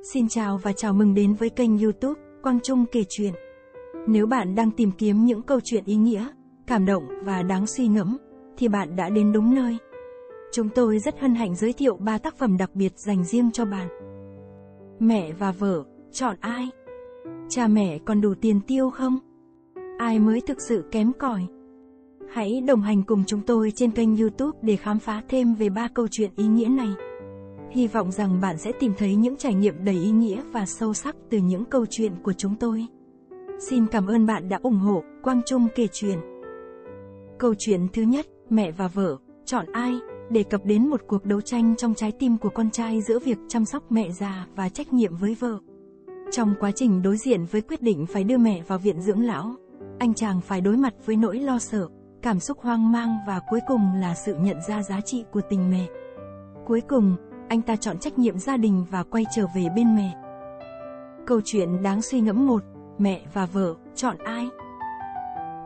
Xin chào và chào mừng đến với kênh YouTube Quang Trung kể chuyện. Nếu bạn đang tìm kiếm những câu chuyện ý nghĩa, cảm động và đáng suy ngẫm, thì bạn đã đến đúng nơi. Chúng tôi rất hân hạnh giới thiệu 3 tác phẩm đặc biệt dành riêng cho bạn. Mẹ và vợ, chọn ai? Cha mẹ còn đủ tiền tiêu không? Ai mới thực sự kém cỏi? Hãy đồng hành cùng chúng tôi trên kênh YouTube để khám phá thêm về 3 câu chuyện ý nghĩa này. Hy vọng rằng bạn sẽ tìm thấy những trải nghiệm đầy ý nghĩa và sâu sắc từ những câu chuyện của chúng tôi. Xin cảm ơn bạn đã ủng hộ Quang Trung kể chuyện. Câu chuyện thứ nhất, mẹ và vợ, chọn ai? Đề cập đến một cuộc đấu tranh trong trái tim của con trai giữa việc chăm sóc mẹ già và trách nhiệm với vợ. Trong quá trình đối diện với quyết định phải đưa mẹ vào viện dưỡng lão, anh chàng phải đối mặt với nỗi lo sợ, cảm xúc hoang mang và cuối cùng là sự nhận ra giá trị của tình mẹ. Cuối cùng, anh ta chọn trách nhiệm gia đình và quay trở về bên mẹ. Câu chuyện đáng suy ngẫm 1, mẹ và vợ, chọn ai?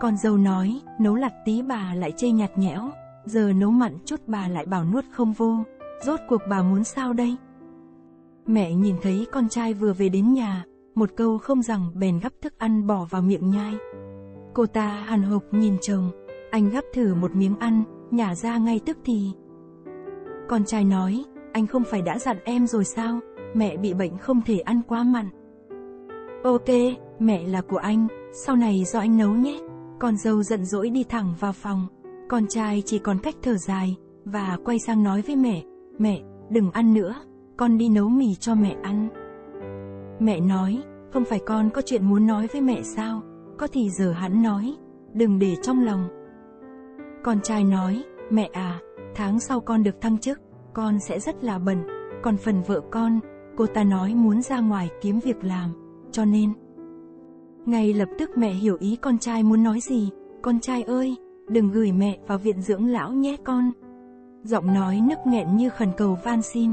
Con dâu nói, nấu lạt tí bà lại chê nhạt nhẽo, giờ nấu mặn chút bà lại bảo nuốt không vô, rốt cuộc bà muốn sao đây? Mẹ nhìn thấy con trai vừa về đến nhà, một câu không rằng bèn gắp thức ăn bỏ vào miệng nhai. Cô ta hằn học nhìn chồng, anh gắp thử một miếng ăn, nhả ra ngay tức thì. Con trai nói, anh không phải đã dặn em rồi sao, mẹ bị bệnh không thể ăn quá mặn. Ok, mẹ là của anh, sau này do anh nấu nhé. Con dâu giận dỗi đi thẳng vào phòng, con trai chỉ còn cách thở dài, và quay sang nói với mẹ, đừng ăn nữa, con đi nấu mì cho mẹ ăn. Mẹ nói, không phải con có chuyện muốn nói với mẹ sao, có thì giờ hắn nói, đừng để trong lòng. Con trai nói, mẹ à, tháng sau con được thăng chức, con sẽ rất là bận, còn phần vợ con, cô ta nói muốn ra ngoài kiếm việc làm, cho nên. Ngay lập tức mẹ hiểu ý con trai muốn nói gì, con trai ơi, đừng gửi mẹ vào viện dưỡng lão nhé con. Giọng nói nức nghẹn như khẩn cầu van xin.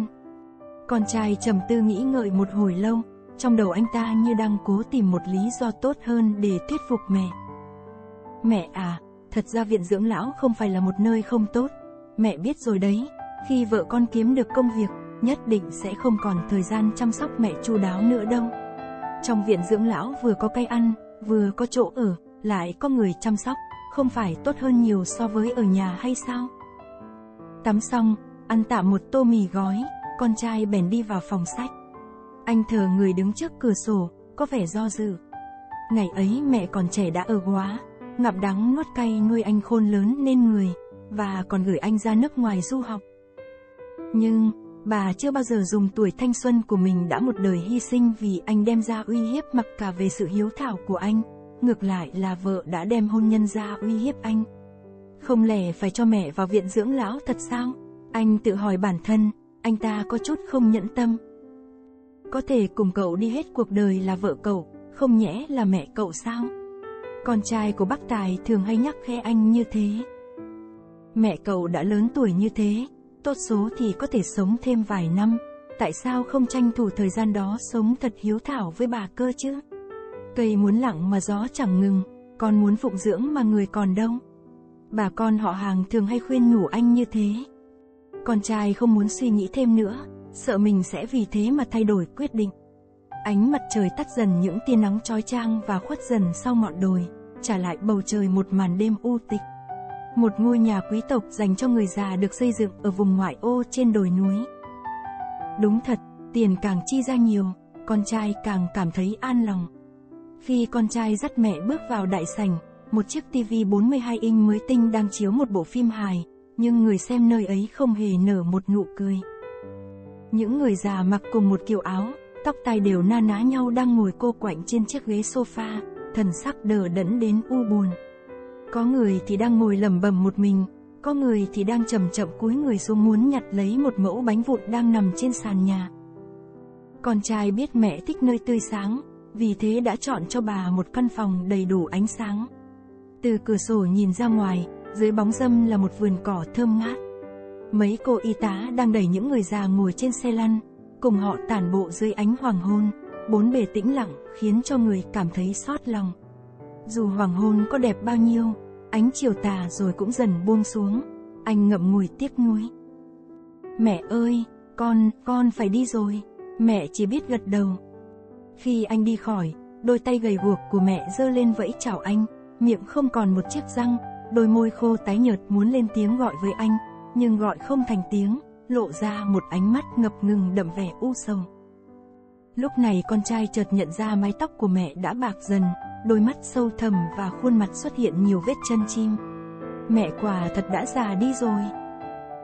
Con trai trầm tư nghĩ ngợi một hồi lâu, trong đầu anh ta như đang cố tìm một lý do tốt hơn để thuyết phục mẹ. Mẹ à, thật ra viện dưỡng lão không phải là một nơi không tốt, mẹ biết rồi đấy. Khi vợ con kiếm được công việc, nhất định sẽ không còn thời gian chăm sóc mẹ chu đáo nữa đâu. Trong viện dưỡng lão vừa có cây ăn, vừa có chỗ ở, lại có người chăm sóc, không phải tốt hơn nhiều so với ở nhà hay sao? Tắm xong, ăn tạm một tô mì gói, con trai bèn đi vào phòng sách. Anh thờ người đứng trước cửa sổ, có vẻ do dự. Ngày ấy mẹ còn trẻ đã ở quá, ngậm đắng nuốt cay nuôi anh khôn lớn nên người, và còn gửi anh ra nước ngoài du học. Nhưng, bà chưa bao giờ dùng tuổi thanh xuân của mình đã một đời hy sinh vì anh đem ra uy hiếp mặc cả về sự hiếu thảo của anh, ngược lại là vợ đã đem hôn nhân ra uy hiếp anh. Không lẽ phải cho mẹ vào viện dưỡng lão thật sao? Anh tự hỏi bản thân, anh ta có chút không nhẫn tâm. Có thể cùng cậu đi hết cuộc đời là vợ cậu, không nhẽ là mẹ cậu sao? Con trai của bác Tài thường hay nhắc khe anh như thế. Mẹ cậu đã lớn tuổi như thế, tốt số thì có thể sống thêm vài năm, tại sao không tranh thủ thời gian đó sống thật hiếu thảo với bà cơ chứ? Cây muốn lặng mà gió chẳng ngừng, con muốn phụng dưỡng mà người còn đâu. Bà con họ hàng thường hay khuyên nhủ anh như thế. Con trai không muốn suy nghĩ thêm nữa, sợ mình sẽ vì thế mà thay đổi quyết định. Ánh mặt trời tắt dần những tia nắng chói chang và khuất dần sau ngọn đồi, trả lại bầu trời một màn đêm u tịch. Một ngôi nhà quý tộc dành cho người già được xây dựng ở vùng ngoại ô trên đồi núi. Đúng thật, tiền càng chi ra nhiều, con trai càng cảm thấy an lòng. Khi con trai dắt mẹ bước vào đại sảnh, một chiếc tivi 42 inch mới tinh đang chiếu một bộ phim hài, nhưng người xem nơi ấy không hề nở một nụ cười. Những người già mặc cùng một kiểu áo, tóc tai đều na ná nhau đang ngồi cô quạnh trên chiếc ghế sofa, thần sắc đờ đẫn đến u buồn. Có người thì đang ngồi lẩm bẩm một mình, có người thì đang chậm chậm cúi người xuống muốn nhặt lấy một mẫu bánh vụn đang nằm trên sàn nhà. Con trai biết mẹ thích nơi tươi sáng, vì thế đã chọn cho bà một căn phòng đầy đủ ánh sáng. Từ cửa sổ nhìn ra ngoài, dưới bóng râm là một vườn cỏ thơm ngát. Mấy cô y tá đang đẩy những người già ngồi trên xe lăn, cùng họ tản bộ dưới ánh hoàng hôn, bốn bề tĩnh lặng khiến cho người cảm thấy xót lòng. Dù hoàng hôn có đẹp bao nhiêu, ánh chiều tà rồi cũng dần buông xuống, anh ngậm ngùi tiếc nuối. Mẹ ơi, con phải đi rồi, Mẹ chỉ biết gật đầu. Khi anh đi khỏi, đôi tay gầy guộc của mẹ giơ lên vẫy chào anh, miệng không còn một chiếc răng, đôi môi khô tái nhợt muốn lên tiếng gọi với anh, nhưng gọi không thành tiếng, lộ ra một ánh mắt ngập ngừng đậm vẻ u sầu. Lúc này con trai chợt nhận ra mái tóc của mẹ đã bạc dần, đôi mắt sâu thẳm và khuôn mặt xuất hiện nhiều vết chân chim. Mẹ quả thật đã già đi rồi.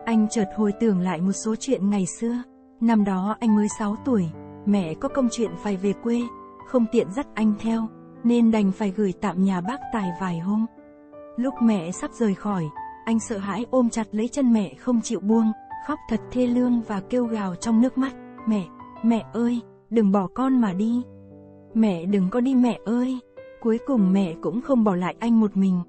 Anh chợt hồi tưởng lại một số chuyện ngày xưa. Năm đó anh mới 6 tuổi, mẹ có công chuyện phải về quê, không tiện dắt anh theo, nên đành phải gửi tạm nhà bác Tài vài hôm. Lúc mẹ sắp rời khỏi, anh sợ hãi ôm chặt lấy chân mẹ không chịu buông, khóc thật thê lương và kêu gào trong nước mắt, mẹ ơi, đừng bỏ con mà đi. Mẹ đừng có đi mẹ ơi. Cuối cùng mẹ cũng không bỏ lại anh một mình.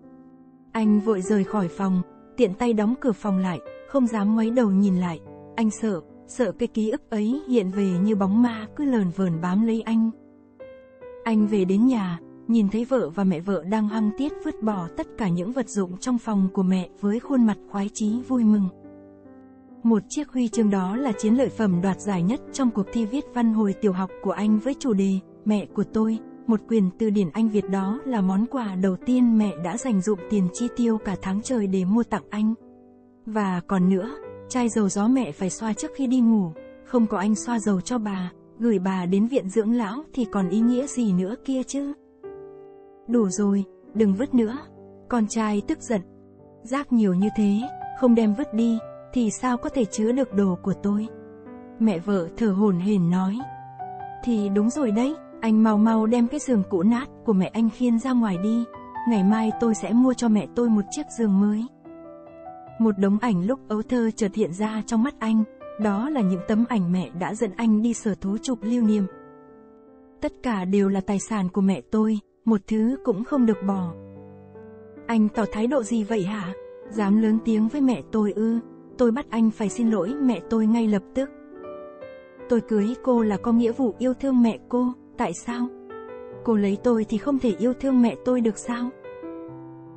Anh vội rời khỏi phòng, tiện tay đóng cửa phòng lại, không dám ngoái đầu nhìn lại. Anh sợ cái ký ức ấy hiện về như bóng ma cứ lờn vờn bám lấy anh. Anh về đến nhà, nhìn thấy vợ và mẹ vợ đang hăng tiết vứt bỏ tất cả những vật dụng trong phòng của mẹ với khuôn mặt khoái chí vui mừng. Một chiếc huy chương đó là chiến lợi phẩm đoạt giải nhất trong cuộc thi viết văn hồi tiểu học của anh với chủ đề Mẹ của tôi. Một quyển từ điển Anh Việt đó là món quà đầu tiên mẹ đã dành dụm tiền chi tiêu cả tháng trời để mua tặng anh. Và còn nữa, chai dầu gió mẹ phải xoa trước khi đi ngủ, không có anh xoa dầu cho bà, gửi bà đến viện dưỡng lão thì còn ý nghĩa gì nữa kia chứ. Đủ rồi, đừng vứt nữa. Con trai tức giận. Rác nhiều như thế, không đem vứt đi, thì sao có thể chứa được đồ của tôi? Mẹ vợ thở hổn hển nói. Thì đúng rồi đấy, anh mau đem cái giường cũ nát của mẹ anh khiêng ra ngoài đi, ngày mai tôi sẽ mua cho mẹ tôi một chiếc giường mới. Một đống ảnh lúc ấu thơ chợt hiện ra trong mắt anh, đó là những tấm ảnh mẹ đã dẫn anh đi sở thú chụp lưu niệm. Tất cả đều là tài sản của mẹ tôi, một thứ cũng không được bỏ. Anh tỏ thái độ gì vậy hả? Dám lớn tiếng với mẹ tôi ư? Tôi bắt anh phải xin lỗi mẹ tôi ngay lập tức. Tôi cưới cô là có nghĩa vụ yêu thương mẹ cô, tại sao? Cô lấy tôi thì không thể yêu thương mẹ tôi được sao?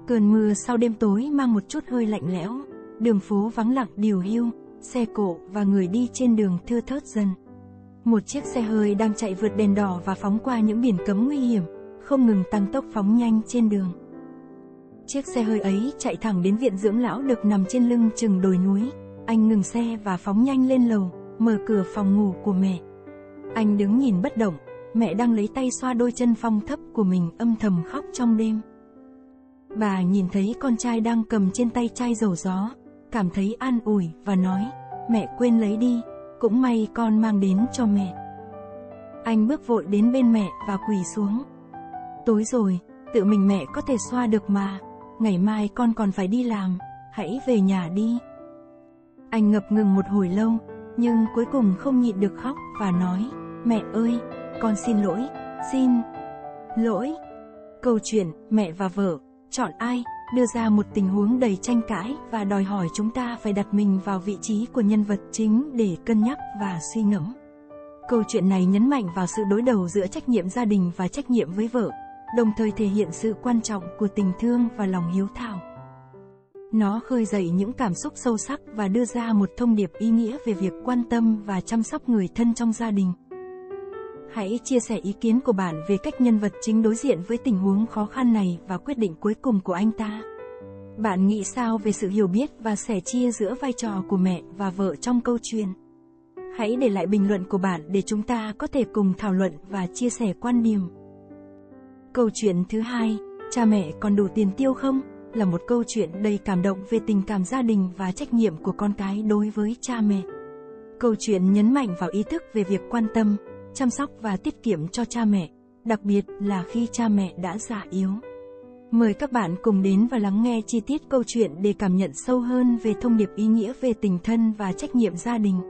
Cơn mưa sau đêm tối mang một chút hơi lạnh lẽo, đường phố vắng lặng điều hiu, xe cộ và người đi trên đường thưa thớt dần. Một chiếc xe hơi đang chạy vượt đèn đỏ và phóng qua những biển cấm nguy hiểm, không ngừng tăng tốc phóng nhanh trên đường. Chiếc xe hơi ấy chạy thẳng đến viện dưỡng lão được nằm trên lưng chừng đồi núi. Anh ngừng xe và phóng nhanh lên lầu, mở cửa phòng ngủ của mẹ. Anh đứng nhìn bất động, mẹ đang lấy tay xoa đôi chân phong thấp của mình âm thầm khóc trong đêm. Bà nhìn thấy con trai đang cầm trên tay chai dầu gió, cảm thấy an ủi và nói, mẹ quên lấy đi, cũng may con mang đến cho mẹ. Anh bước vội đến bên mẹ và quỳ xuống. Tối rồi, tự mình mẹ có thể xoa được mà, ngày mai con còn phải đi làm, hãy về nhà đi. Anh ngập ngừng một hồi lâu, nhưng cuối cùng không nhịn được khóc và nói, mẹ ơi, con xin lỗi, xin lỗi. Câu chuyện Mẹ và Vợ, chọn ai, đưa ra một tình huống đầy tranh cãi và đòi hỏi chúng ta phải đặt mình vào vị trí của nhân vật chính để cân nhắc và suy ngẫm. Câu chuyện này nhấn mạnh vào sự đối đầu giữa trách nhiệm gia đình và trách nhiệm với vợ, đồng thời thể hiện sự quan trọng của tình thương và lòng hiếu thảo. Nó khơi dậy những cảm xúc sâu sắc và đưa ra một thông điệp ý nghĩa về việc quan tâm và chăm sóc người thân trong gia đình. Hãy chia sẻ ý kiến của bạn về cách nhân vật chính đối diện với tình huống khó khăn này và quyết định cuối cùng của anh ta. Bạn nghĩ sao về sự hiểu biết và sẻ chia giữa vai trò của mẹ và vợ trong câu chuyện? Hãy để lại bình luận của bạn để chúng ta có thể cùng thảo luận và chia sẻ quan điểm. Câu chuyện thứ hai, cha mẹ còn đủ tiền tiêu không? Là một câu chuyện đầy cảm động về tình cảm gia đình và trách nhiệm của con cái đối với cha mẹ. Câu chuyện nhấn mạnh vào ý thức về việc quan tâm, chăm sóc và tiết kiệm cho cha mẹ, đặc biệt là khi cha mẹ đã già yếu. Mời các bạn cùng đến và lắng nghe chi tiết câu chuyện để cảm nhận sâu hơn về thông điệp ý nghĩa về tình thân và trách nhiệm gia đình.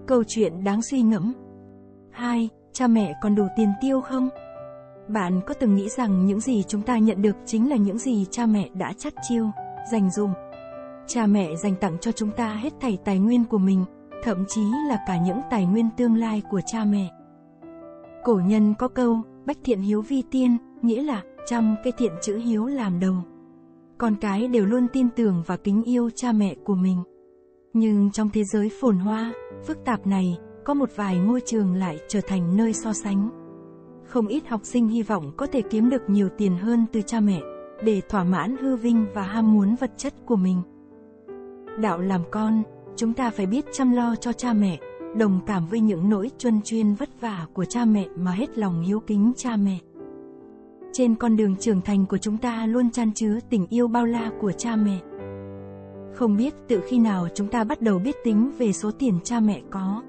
Câu chuyện đáng suy ngẫm. 2. Cha mẹ còn đủ tiền tiêu không? Bạn có từng nghĩ rằng những gì chúng ta nhận được chính là những gì cha mẹ đã chắt chiu, dành dụm? Cha mẹ dành tặng cho chúng ta hết thảy tài nguyên của mình, thậm chí là cả những tài nguyên tương lai của cha mẹ. Cổ nhân có câu, bách thiện hiếu vi tiên, nghĩa là trăm cái thiện chữ hiếu làm đầu. Con cái đều luôn tin tưởng và kính yêu cha mẹ của mình. Nhưng trong thế giới phồn hoa, phức tạp này, có một vài ngôi trường lại trở thành nơi so sánh. Không ít học sinh hy vọng có thể kiếm được nhiều tiền hơn từ cha mẹ, để thỏa mãn hư vinh và ham muốn vật chất của mình. Đạo làm con, chúng ta phải biết chăm lo cho cha mẹ, đồng cảm với những nỗi truân chuyên vất vả của cha mẹ mà hết lòng hiếu kính cha mẹ. Trên con đường trưởng thành của chúng ta luôn chan chứa tình yêu bao la của cha mẹ. Không biết từ khi nào chúng ta bắt đầu biết tính về số tiền cha mẹ có.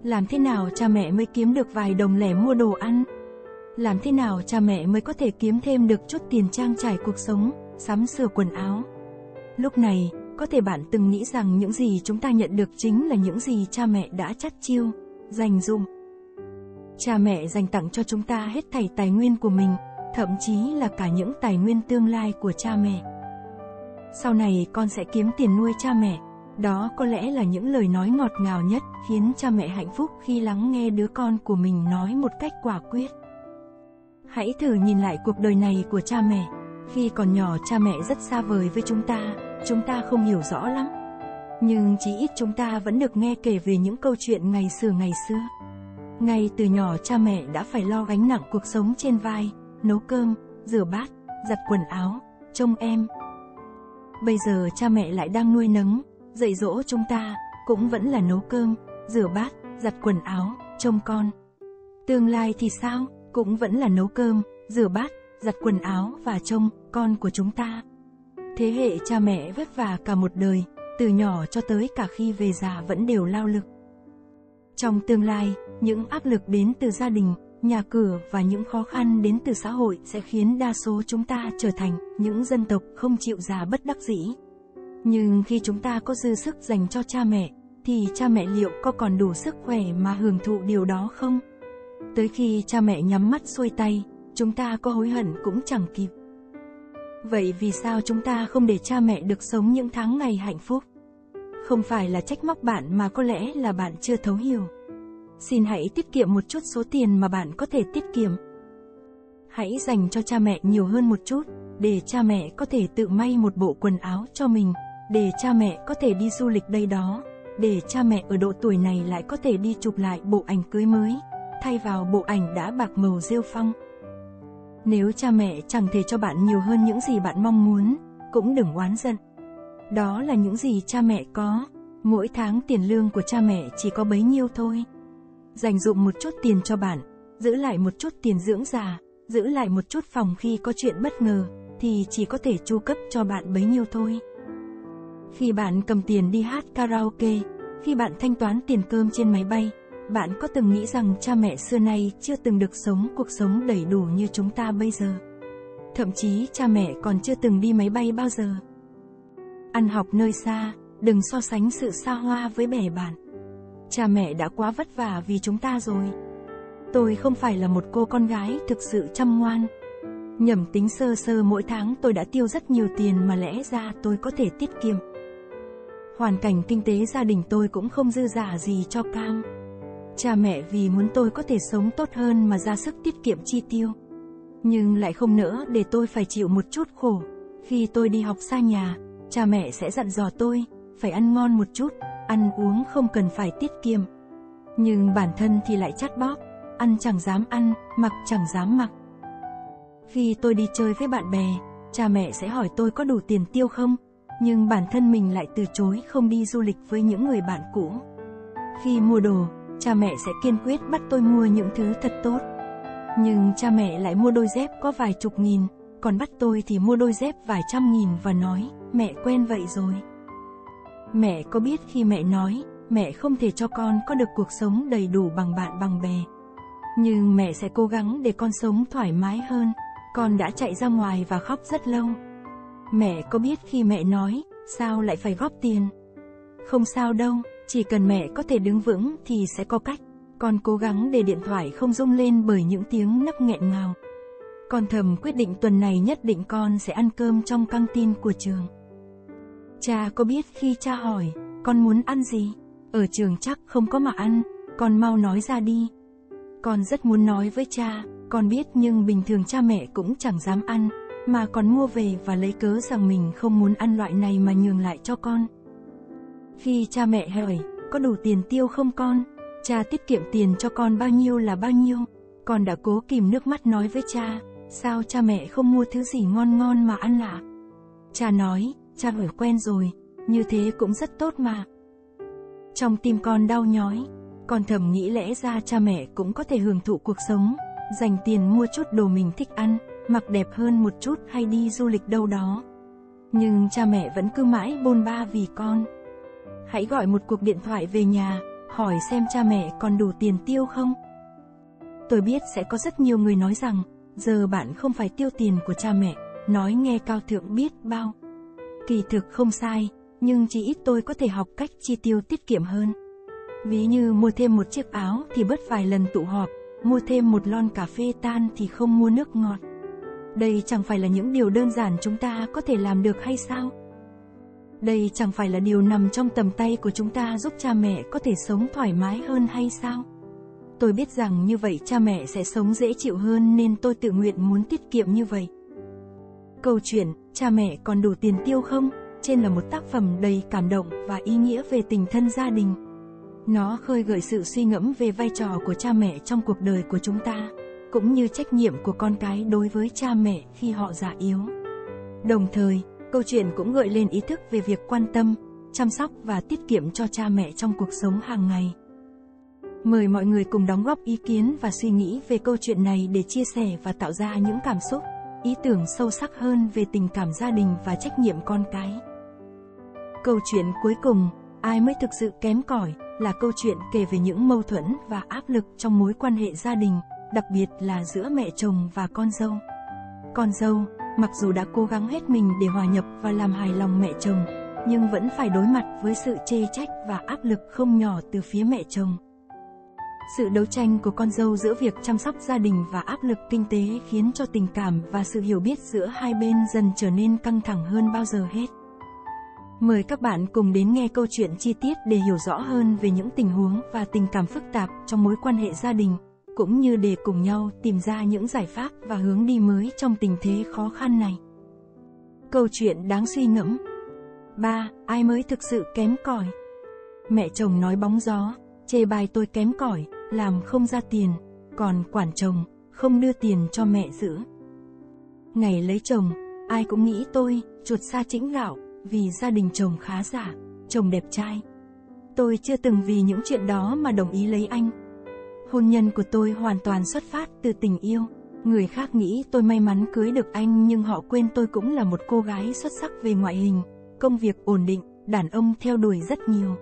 Làm thế nào cha mẹ mới kiếm được vài đồng lẻ mua đồ ăn? Làm thế nào cha mẹ mới có thể kiếm thêm được chút tiền trang trải cuộc sống, sắm sửa quần áo? Lúc này, có thể bạn từng nghĩ rằng những gì chúng ta nhận được chính là những gì cha mẹ đã chắt chiu, dành dụm. Cha mẹ dành tặng cho chúng ta hết thảy tài nguyên của mình, thậm chí là cả những tài nguyên tương lai của cha mẹ. Sau này con sẽ kiếm tiền nuôi cha mẹ. Đó có lẽ là những lời nói ngọt ngào nhất khiến cha mẹ hạnh phúc khi lắng nghe đứa con của mình nói một cách quả quyết. Hãy thử nhìn lại cuộc đời này của cha mẹ. Khi còn nhỏ cha mẹ rất xa vời với chúng ta không hiểu rõ lắm. Nhưng chí ít chúng ta vẫn được nghe kể về những câu chuyện ngày xưa. Ngay từ nhỏ cha mẹ đã phải lo gánh nặng cuộc sống trên vai, nấu cơm, rửa bát, giặt quần áo, trông em. Bây giờ cha mẹ lại đang nuôi nấng, dạy dỗ chúng ta, cũng vẫn là nấu cơm, rửa bát, giặt quần áo, trông con. Tương lai thì sao? Cũng vẫn là nấu cơm, rửa bát, giặt quần áo và trông con của chúng ta. Thế hệ cha mẹ vất vả cả một đời, từ nhỏ cho tới cả khi về già vẫn đều lao lực. Trong tương lai, những áp lực đến từ gia đình, nhà cửa và những khó khăn đến từ xã hội sẽ khiến đa số chúng ta trở thành những dân tộc không chịu già bất đắc dĩ. Nhưng khi chúng ta có dư sức dành cho cha mẹ, thì cha mẹ liệu có còn đủ sức khỏe mà hưởng thụ điều đó không? Tới khi cha mẹ nhắm mắt xuôi tay, chúng ta có hối hận cũng chẳng kịp. Vậy vì sao chúng ta không để cha mẹ được sống những tháng ngày hạnh phúc? Không phải là trách móc bạn mà có lẽ là bạn chưa thấu hiểu. Xin hãy tiết kiệm một chút số tiền mà bạn có thể tiết kiệm. Hãy dành cho cha mẹ nhiều hơn một chút, để cha mẹ có thể tự may một bộ quần áo cho mình, để cha mẹ có thể đi du lịch đây đó, để cha mẹ ở độ tuổi này lại có thể đi chụp lại bộ ảnh cưới mới, thay vào bộ ảnh đã bạc màu rêu phong. Nếu cha mẹ chẳng thể cho bạn nhiều hơn những gì bạn mong muốn, cũng đừng oán giận. Đó là những gì cha mẹ có, mỗi tháng tiền lương của cha mẹ chỉ có bấy nhiêu thôi. Dành dụm một chút tiền cho bạn, giữ lại một chút tiền dưỡng già, giữ lại một chút phòng khi có chuyện bất ngờ, thì chỉ có thể chu cấp cho bạn bấy nhiêu thôi. Khi bạn cầm tiền đi hát karaoke, khi bạn thanh toán tiền cơm trên máy bay, bạn có từng nghĩ rằng cha mẹ xưa nay chưa từng được sống cuộc sống đầy đủ như chúng ta bây giờ? Thậm chí cha mẹ còn chưa từng đi máy bay bao giờ. Ăn học nơi xa, đừng so sánh sự xa hoa với bè bạn. Cha mẹ đã quá vất vả vì chúng ta rồi. Tôi không phải là một cô con gái thực sự chăm ngoan. Nhẩm tính sơ sơ mỗi tháng tôi đã tiêu rất nhiều tiền mà lẽ ra tôi có thể tiết kiệm. Hoàn cảnh kinh tế gia đình tôi cũng không dư dả gì cho cam. Cha mẹ vì muốn tôi có thể sống tốt hơn mà ra sức tiết kiệm chi tiêu. Nhưng lại không nỡ để tôi phải chịu một chút khổ. Khi tôi đi học xa nhà, cha mẹ sẽ dặn dò tôi, phải ăn ngon một chút, ăn uống không cần phải tiết kiệm. Nhưng bản thân thì lại chắt bóp, ăn chẳng dám ăn, mặc chẳng dám mặc. Khi tôi đi chơi với bạn bè, cha mẹ sẽ hỏi tôi có đủ tiền tiêu không, nhưng bản thân mình lại từ chối không đi du lịch với những người bạn cũ. Khi mua đồ, cha mẹ sẽ kiên quyết bắt tôi mua những thứ thật tốt. Nhưng cha mẹ lại mua đôi dép có vài chục nghìn, còn bắt tôi thì mua đôi dép vài trăm nghìn và nói, mẹ quen vậy rồi. Mẹ có biết khi mẹ nói, mẹ không thể cho con có được cuộc sống đầy đủ bằng bạn bằng bè. Nhưng mẹ sẽ cố gắng để con sống thoải mái hơn. Con đã chạy ra ngoài và khóc rất lâu. Mẹ có biết khi mẹ nói, sao lại phải góp tiền? Không sao đâu, chỉ cần mẹ có thể đứng vững thì sẽ có cách. Con cố gắng để điện thoại không rung lên bởi những tiếng nấc nghẹn ngào. Con thầm quyết định tuần này nhất định con sẽ ăn cơm trong căng tin của trường. Cha có biết khi cha hỏi, con muốn ăn gì? Ở trường chắc không có mà ăn, con mau nói ra đi. Con rất muốn nói với cha, con biết nhưng bình thường cha mẹ cũng chẳng dám ăn, mà còn mua về và lấy cớ rằng mình không muốn ăn loại này mà nhường lại cho con. Khi cha mẹ hỏi, có đủ tiền tiêu không con? Cha tiết kiệm tiền cho con bao nhiêu là bao nhiêu. Con đã cố kìm nước mắt nói với cha, sao cha mẹ không mua thứ gì ngon ngon mà ăn ạ? Cha nói, cha ở quen rồi, như thế cũng rất tốt mà. Trong tim con đau nhói, con thầm nghĩ lẽ ra cha mẹ cũng có thể hưởng thụ cuộc sống, dành tiền mua chút đồ mình thích ăn, mặc đẹp hơn một chút hay đi du lịch đâu đó. Nhưng cha mẹ vẫn cứ mãi bôn ba vì con. Hãy gọi một cuộc điện thoại về nhà, hỏi xem cha mẹ còn đủ tiền tiêu không. Tôi biết sẽ có rất nhiều người nói rằng, giờ bạn không phải tiêu tiền của cha mẹ, nói nghe cao thượng biết bao. Kỳ thực không sai, nhưng chỉ ít tôi có thể học cách chi tiêu tiết kiệm hơn. Ví như mua thêm một chiếc áo thì bớt vài lần tụ họp, mua thêm một lon cà phê tan thì không mua nước ngọt. Đây chẳng phải là những điều đơn giản chúng ta có thể làm được hay sao? Đây chẳng phải là điều nằm trong tầm tay của chúng ta giúp cha mẹ có thể sống thoải mái hơn hay sao? Tôi biết rằng như vậy cha mẹ sẽ sống dễ chịu hơn nên tôi tự nguyện muốn tiết kiệm như vậy. Câu chuyện, cha mẹ còn đủ tiền tiêu không? Trên là một tác phẩm đầy cảm động và ý nghĩa về tình thân gia đình. Nó khơi gợi sự suy ngẫm về vai trò của cha mẹ trong cuộc đời của chúng ta, cũng như trách nhiệm của con cái đối với cha mẹ khi họ già yếu. Đồng thời, câu chuyện cũng gợi lên ý thức về việc quan tâm, chăm sóc và tiết kiệm cho cha mẹ trong cuộc sống hàng ngày. Mời mọi người cùng đóng góp ý kiến và suy nghĩ về câu chuyện này để chia sẻ và tạo ra những cảm xúc, ý tưởng sâu sắc hơn về tình cảm gia đình và trách nhiệm con cái. Câu chuyện cuối cùng, ai mới thực sự kém cỏi, là câu chuyện kể về những mâu thuẫn và áp lực trong mối quan hệ gia đình, đặc biệt là giữa mẹ chồng và con dâu. Con dâu, mặc dù đã cố gắng hết mình để hòa nhập và làm hài lòng mẹ chồng, nhưng vẫn phải đối mặt với sự chê trách và áp lực không nhỏ từ phía mẹ chồng. Sự đấu tranh của con dâu giữa việc chăm sóc gia đình và áp lực kinh tế khiến cho tình cảm và sự hiểu biết giữa hai bên dần trở nên căng thẳng hơn bao giờ hết. Mời các bạn cùng đến nghe câu chuyện chi tiết để hiểu rõ hơn về những tình huống và tình cảm phức tạp trong mối quan hệ gia đình, cũng như để cùng nhau tìm ra những giải pháp và hướng đi mới trong tình thế khó khăn này. Câu chuyện đáng suy ngẫm. 3. Ai mới thực sự kém cỏi? Mẹ chồng nói bóng gió, chê bai tôi kém cỏi, làm không ra tiền, còn quản chồng, không đưa tiền cho mẹ giữ. Ngày lấy chồng, ai cũng nghĩ tôi, chuột sa chĩnh gạo, vì gia đình chồng khá giả, chồng đẹp trai. Tôi chưa từng vì những chuyện đó mà đồng ý lấy anh. Hôn nhân của tôi hoàn toàn xuất phát từ tình yêu. Người khác nghĩ tôi may mắn cưới được anh nhưng họ quên tôi cũng là một cô gái xuất sắc về ngoại hình, công việc ổn định, đàn ông theo đuổi rất nhiều.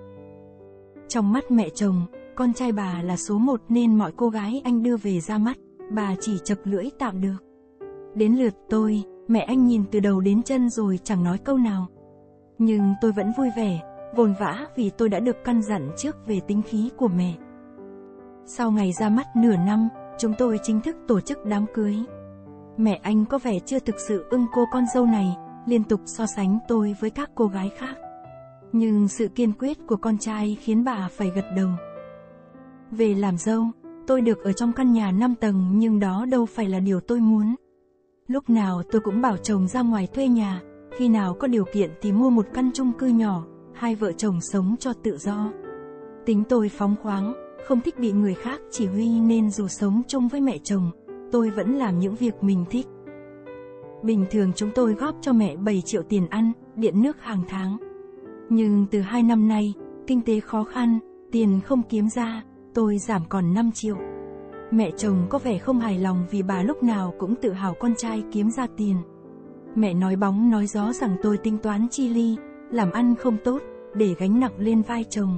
Trong mắt mẹ chồng, con trai bà là số 1 nên mọi cô gái anh đưa về ra mắt, bà chỉ chậc lưỡi tạm được. Đến lượt tôi, mẹ anh nhìn từ đầu đến chân rồi chẳng nói câu nào. Nhưng tôi vẫn vui vẻ, vồn vã vì tôi đã được căn dặn trước về tính khí của mẹ. Sau ngày ra mắt nửa năm, chúng tôi chính thức tổ chức đám cưới. Mẹ anh có vẻ chưa thực sự ưng cô con dâu này, liên tục so sánh tôi với các cô gái khác. Nhưng sự kiên quyết của con trai khiến bà phải gật đầu. Về làm dâu, tôi được ở trong căn nhà 5 tầng nhưng đó đâu phải là điều tôi muốn. Lúc nào tôi cũng bảo chồng ra ngoài thuê nhà, khi nào có điều kiện thì mua một căn chung cư nhỏ, hai vợ chồng sống cho tự do. Tính tôi phóng khoáng, không thích bị người khác chỉ huy nên dù sống chung với mẹ chồng, tôi vẫn làm những việc mình thích. Bình thường chúng tôi góp cho mẹ 7 triệu tiền ăn, điện nước hàng tháng. Nhưng từ 2 năm nay, kinh tế khó khăn, tiền không kiếm ra, tôi giảm còn 5 triệu. Mẹ chồng có vẻ không hài lòng vì bà lúc nào cũng tự hào con trai kiếm ra tiền. Mẹ nói bóng nói gió rằng tôi tính toán chi ly, làm ăn không tốt, để gánh nặng lên vai chồng.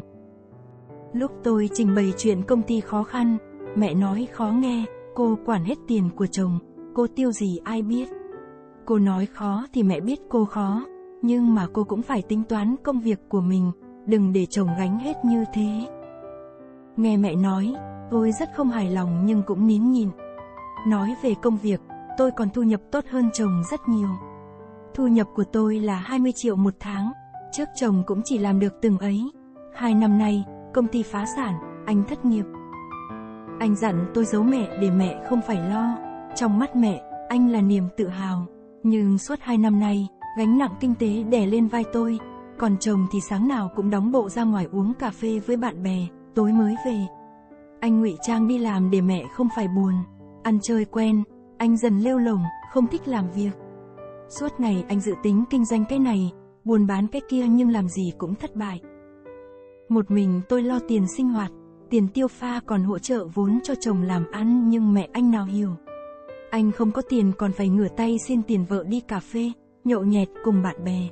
Lúc tôi trình bày chuyện công ty khó khăn, mẹ nói khó nghe, cô quản hết tiền của chồng, cô tiêu gì ai biết. Cô nói khó thì mẹ biết cô khó, nhưng mà cô cũng phải tính toán công việc của mình, đừng để chồng gánh hết như thế. Nghe mẹ nói, tôi rất không hài lòng nhưng cũng nín nhịn. Nói về công việc, tôi còn thu nhập tốt hơn chồng rất nhiều. Thu nhập của tôi là 20 triệu một tháng, trước chồng cũng chỉ làm được từng ấy. 2 năm nay, công ty phá sản, anh thất nghiệp. Anh dặn tôi giấu mẹ để mẹ không phải lo. Trong mắt mẹ, anh là niềm tự hào. Nhưng suốt 2 năm nay, gánh nặng kinh tế đè lên vai tôi. Còn chồng thì sáng nào cũng đóng bộ ra ngoài uống cà phê với bạn bè, tối mới về. Anh ngụy trang đi làm để mẹ không phải buồn. Ăn chơi quen, anh dần lêu lổng, không thích làm việc. Suốt ngày anh dự tính kinh doanh cái này, buôn bán cái kia nhưng làm gì cũng thất bại. Một mình tôi lo tiền sinh hoạt, tiền tiêu pha còn hỗ trợ vốn cho chồng làm ăn nhưng mẹ anh nào hiểu. Anh không có tiền còn phải ngửa tay xin tiền vợ đi cà phê, nhậu nhẹt cùng bạn bè.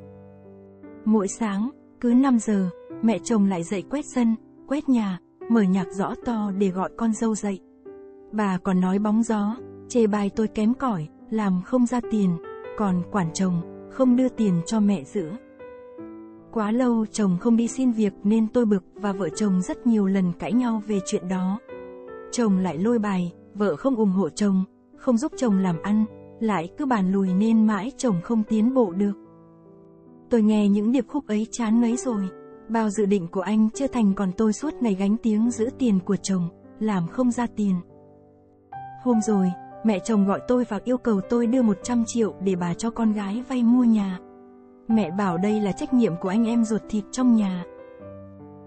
Mỗi sáng, cứ 5 giờ, mẹ chồng lại dậy quét sân, quét nhà, mở nhạc rõ to để gọi con dâu dậy. Bà còn nói bóng gió, chê bai tôi kém cỏi, làm không ra tiền, còn quản chồng, không đưa tiền cho mẹ giữ. Quá lâu chồng không đi xin việc nên tôi bực và vợ chồng rất nhiều lần cãi nhau về chuyện đó. Chồng lại lôi bài, vợ không ủng hộ chồng, không giúp chồng làm ăn, lại cứ bàn lùi nên mãi chồng không tiến bộ được. Tôi nghe những điệp khúc ấy chán ngấy rồi. Bao dự định của anh chưa thành còn tôi suốt ngày gánh tiếng giữ tiền của chồng, làm không ra tiền. Hôm rồi, mẹ chồng gọi tôi và yêu cầu tôi đưa 100 triệu để bà cho con gái vay mua nhà. Mẹ bảo đây là trách nhiệm của anh em ruột thịt trong nhà.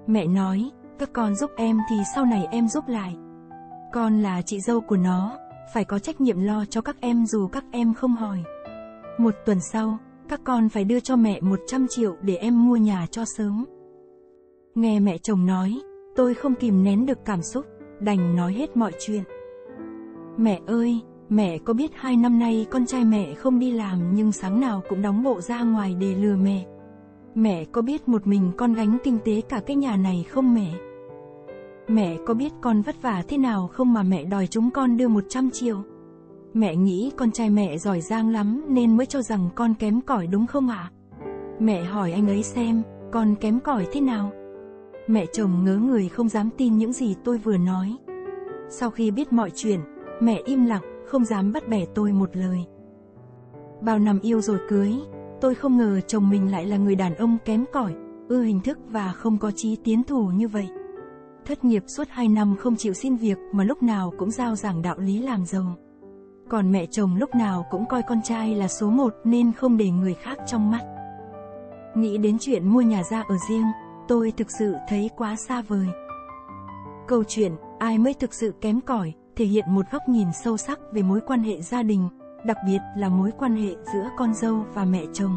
Mẹ nói, các con giúp em thì sau này em giúp lại. Con là chị dâu của nó, phải có trách nhiệm lo cho các em dù các em không hỏi. Một tuần sau, các con phải đưa cho mẹ 100 triệu để em mua nhà cho sớm. Nghe mẹ chồng nói, tôi không kìm nén được cảm xúc, đành nói hết mọi chuyện. Mẹ ơi, mẹ có biết 2 năm nay con trai mẹ không đi làm nhưng sáng nào cũng đóng bộ ra ngoài để lừa mẹ. Mẹ có biết một mình con gánh kinh tế cả cái nhà này không mẹ? Mẹ có biết con vất vả thế nào không mà mẹ đòi chúng con đưa 100 triệu? Mẹ nghĩ con trai mẹ giỏi giang lắm nên mới cho rằng con kém cỏi đúng không ạ? Mẹ hỏi anh ấy xem, con kém cỏi thế nào? Mẹ chồng ngớ người không dám tin những gì tôi vừa nói. Sau khi biết mọi chuyện, mẹ im lặng, không dám bắt bẻ tôi một lời. Bao năm yêu rồi cưới, tôi không ngờ chồng mình lại là người đàn ông kém cỏi, ưa hình thức và không có chí tiến thủ như vậy. Thất nghiệp suốt 2 năm không chịu xin việc mà lúc nào cũng rao giảng đạo lý làm giàu. Còn mẹ chồng lúc nào cũng coi con trai là số 1 nên không để người khác trong mắt. Nghĩ đến chuyện mua nhà ra ở riêng, tôi thực sự thấy quá xa vời. Câu chuyện ai mới thực sự kém cỏi thể hiện một góc nhìn sâu sắc về mối quan hệ gia đình, đặc biệt là mối quan hệ giữa con dâu và mẹ chồng.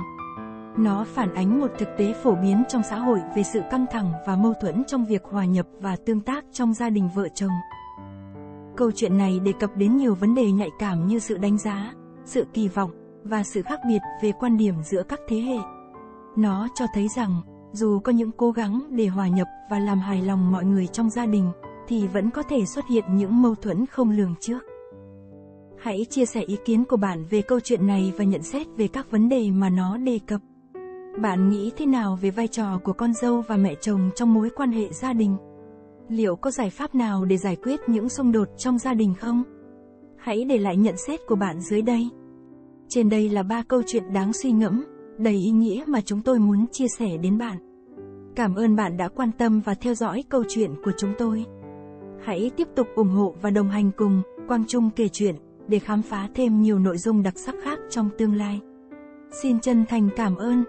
Nó phản ánh một thực tế phổ biến trong xã hội về sự căng thẳng và mâu thuẫn trong việc hòa nhập và tương tác trong gia đình vợ chồng. Câu chuyện này đề cập đến nhiều vấn đề nhạy cảm như sự đánh giá, sự kỳ vọng và sự khác biệt về quan điểm giữa các thế hệ. Nó cho thấy rằng, dù có những cố gắng để hòa nhập và làm hài lòng mọi người trong gia đình, thì vẫn có thể xuất hiện những mâu thuẫn không lường trước. Hãy chia sẻ ý kiến của bạn về câu chuyện này và nhận xét về các vấn đề mà nó đề cập. Bạn nghĩ thế nào về vai trò của con dâu và mẹ chồng trong mối quan hệ gia đình? Liệu có giải pháp nào để giải quyết những xung đột trong gia đình không? Hãy để lại nhận xét của bạn dưới đây. Trên đây là 3 câu chuyện đáng suy ngẫm, đầy ý nghĩa mà chúng tôi muốn chia sẻ đến bạn. Cảm ơn bạn đã quan tâm và theo dõi câu chuyện của chúng tôi. Hãy tiếp tục ủng hộ và đồng hành cùng Quang Trung kể chuyện để khám phá thêm nhiều nội dung đặc sắc khác trong tương lai. Xin chân thành cảm ơn.